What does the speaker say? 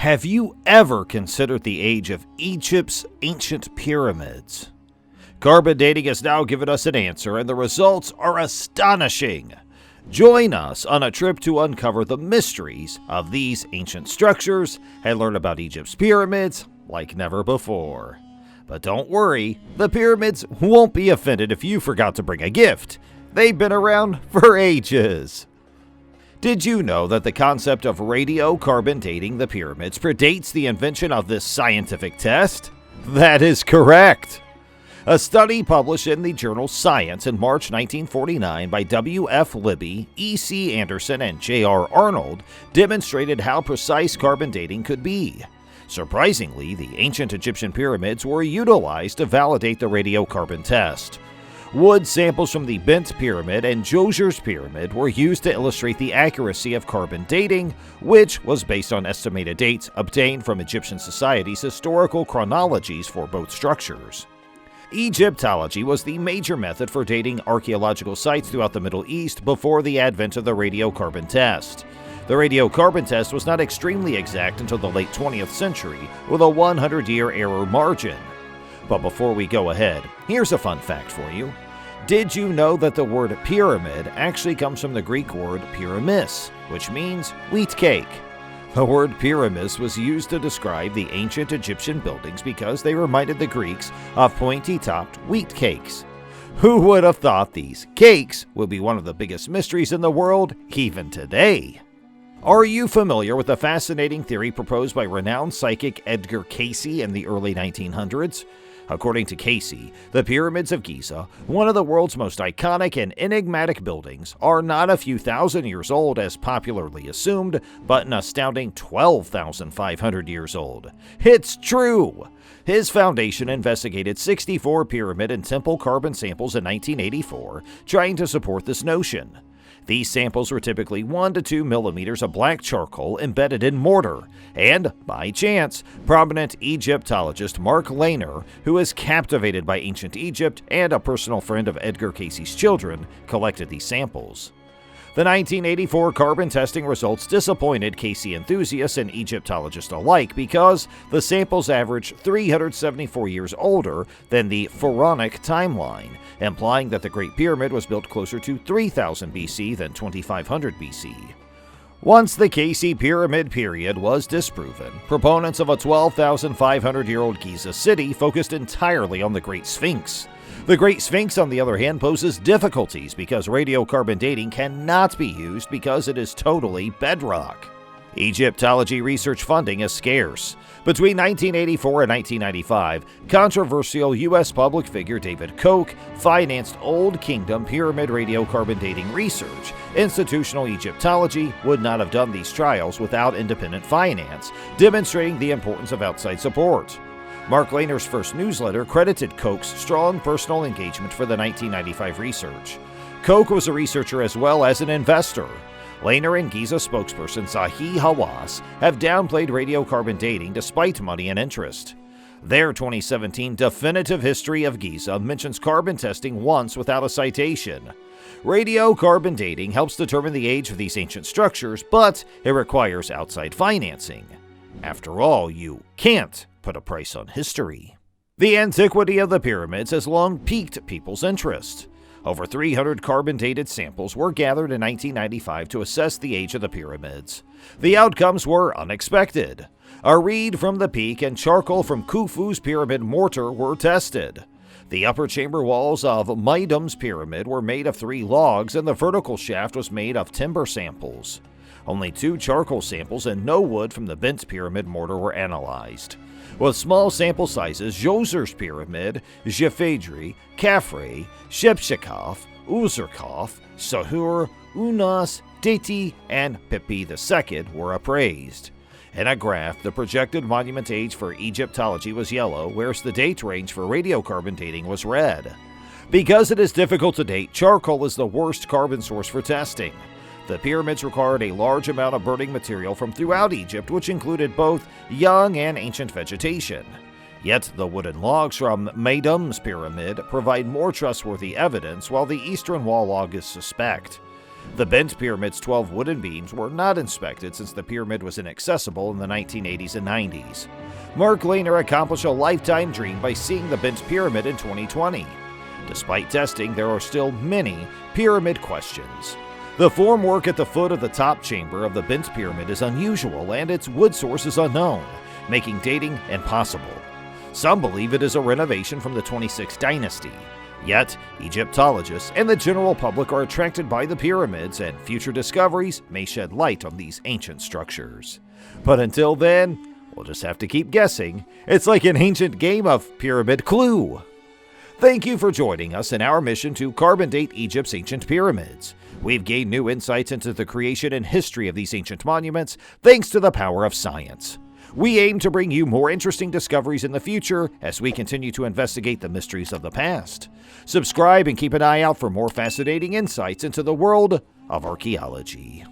Have you ever considered the age of Egypt's ancient pyramids? Carbon dating has now given us an answer, and the results are astonishing. Join us on a trip to uncover the mysteries of these ancient structures and learn about Egypt's pyramids like never before. But don't worry, the pyramids won't be offended if you forgot to bring a gift. They've been around for ages. Did you know that the concept of radiocarbon dating the pyramids predates the invention of this scientific test? That is correct. A study published in the journal Science in March 1949 by W.F. Libby, E.C. Anderson, and J.R. Arnold demonstrated how precise carbon dating could be. Surprisingly, the ancient Egyptian pyramids were utilized to validate the radiocarbon test. Wood samples from the Bent Pyramid and Djoser's Pyramid were used to illustrate the accuracy of carbon dating, which was based on estimated dates obtained from Egyptian society's historical chronologies for both structures. Egyptology was the major method for dating archaeological sites throughout the Middle East before the advent of the radiocarbon test. The radiocarbon test was not extremely exact until the late 20th century, with a 100-year error margin. But before we go ahead, here's a fun fact for you. Did you know that the word pyramid actually comes from the Greek word pyramis, which means wheat cake? The word pyramis was used to describe the ancient Egyptian buildings because they reminded the Greeks of pointy-topped wheat cakes. Who would have thought these cakes would be one of the biggest mysteries in the world, even today? Are you familiar with the fascinating theory proposed by renowned psychic Edgar CAYCE in the early 1900s? According to CAYCE, the pyramids of Giza, one of the world's most iconic and enigmatic buildings, are not a few thousand years old as popularly assumed, but an astounding 12,500 years old. It's true! His foundation investigated 64 pyramid and temple carbon samples in 1984, trying to support this notion. These samples were typically 1 to 2 millimeters of black charcoal embedded in mortar, and, by chance, prominent Egyptologist Mark Lehner, who is captivated by ancient Egypt and a personal friend of Edgar CAYCE's children, collected these samples. The 1984 carbon testing results disappointed CAYCE enthusiasts and Egyptologists alike because the samples averaged 374 years older than the Pharaonic timeline, implying that the Great Pyramid was built closer to 3000 BC than 2500 BC. Once the CAYCE Pyramid period was disproven, proponents of a 12,500-year-old Giza city focused entirely on the Great Sphinx. The Great Sphinx, on the other hand, poses difficulties because radiocarbon dating cannot be used because it is totally bedrock. Egyptology research funding is scarce. Between 1984 and 1995, controversial U.S. public figure David Koch financed Old Kingdom pyramid radiocarbon dating research. Institutional Egyptology would not have done these trials without independent finance, demonstrating the importance of outside support. Mark Lehner's first newsletter credited Koch's strong personal engagement for the 1995 research. Koch was a researcher as well as an investor. Lehner and Giza spokesperson Zahi Hawass have downplayed radiocarbon dating despite money and interest. Their 2017 Definitive History of Giza mentions carbon testing once without a citation. Radiocarbon dating helps determine the age of these ancient structures, but it requires outside financing. After all, you can't put a price on history. The antiquity of the pyramids has long piqued people's interest. Over 300 carbon-dated samples were gathered in 1995 to assess the age of the pyramids. The outcomes were unexpected. A reed from the peak and charcoal from Khufu's pyramid mortar were tested. The upper chamber walls of Meidum's pyramid were made of 3 logs, and the vertical shaft was made of timber samples. Only 2 charcoal samples and no wood from the Bent Pyramid mortar were analyzed. With small sample sizes, Djoser's Pyramid, Djephedri, Khafre, Shepshekaf, Uzurkaf, Sahur, Unas, Deti, and Pepi II were appraised. In a graph, the projected monument age for Egyptology was yellow, whereas the date range for radiocarbon dating was red. Because it is difficult to date, charcoal is the worst carbon source for testing. The pyramids required a large amount of burning material from throughout Egypt, which included both young and ancient vegetation. Yet the wooden logs from Meidum's pyramid provide more trustworthy evidence, while the eastern wall log is suspect. The bent pyramid's 12 wooden beams were not inspected since the pyramid was inaccessible in the 1980s and 90s. Mark Lehner accomplished a lifetime dream by seeing the bent pyramid in 2020. Despite testing, there are still many pyramid questions. The formwork at the foot of the top chamber of the bent pyramid is unusual and its wood source is unknown, making dating impossible. Some believe it is a renovation from the 26th dynasty. Yet, Egyptologists and the general public are attracted by the pyramids, and future discoveries may shed light on these ancient structures. But until then, we'll just have to keep guessing. It's like an ancient game of Pyramid Clue. Thank you for joining us in our mission to carbon date Egypt's ancient pyramids. We've gained new insights into the creation and history of these ancient monuments thanks to the power of science. We aim to bring you more interesting discoveries in the future as we continue to investigate the mysteries of the past. Subscribe and keep an eye out for more fascinating insights into the world of archaeology.